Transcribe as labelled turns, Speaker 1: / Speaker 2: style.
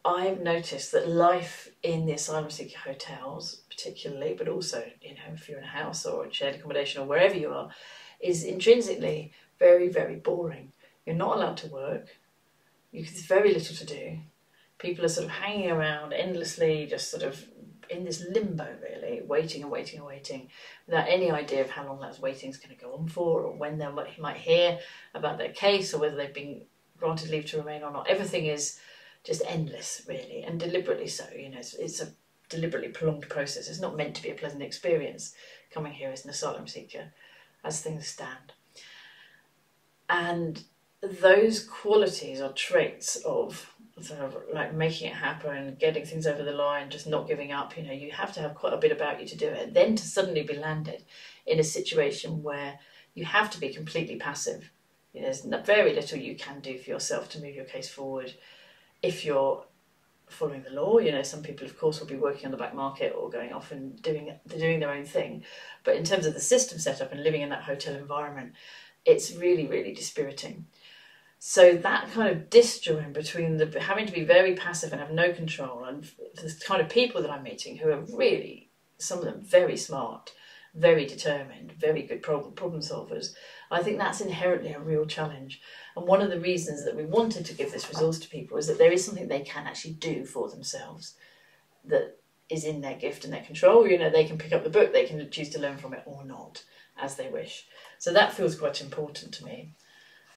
Speaker 1: I've noticed that life in the asylum seeker hotels, particularly, but also, you know, if you're in a house or in shared accommodation or wherever you are, is intrinsically very, very boring. You're not allowed to work. There's very little to do. People are sort of hanging around endlessly, just sort of in this limbo, really, waiting and waiting and waiting, without any idea of how long that waiting is going to go on for, or when they might hear about their case, or whether they've been granted leave to remain or not. Everything is just endless, really, and deliberately so. You know, it's a deliberately prolonged process. It's not meant to be a pleasant experience coming here as an asylum seeker, as things stand. And those qualities or traits of sort of like making it happen, getting things over the line, just not giving up, you know, you have to have quite a bit about you to do it. Then to suddenly be landed in a situation where you have to be completely passive. You know, there's very little you can do for yourself to move your case forward if you're following the law. You know, some people, of course, will be working on the black market or going off and doing their own thing. But in terms of the system setup and living in that hotel environment, it's really, really dispiriting. So that kind of disjoin between the having to be very passive and have no control, and the kind of people that I'm meeting who are really, some of them very smart, very determined, very good problem solvers, I think that's inherently a real challenge. And one of the reasons that we wanted to give this resource to people is that there is something they can actually do for themselves that is in their gift and their control. You know, they can pick up the book, they can choose to learn from it or not, as they wish. So that feels quite important to me.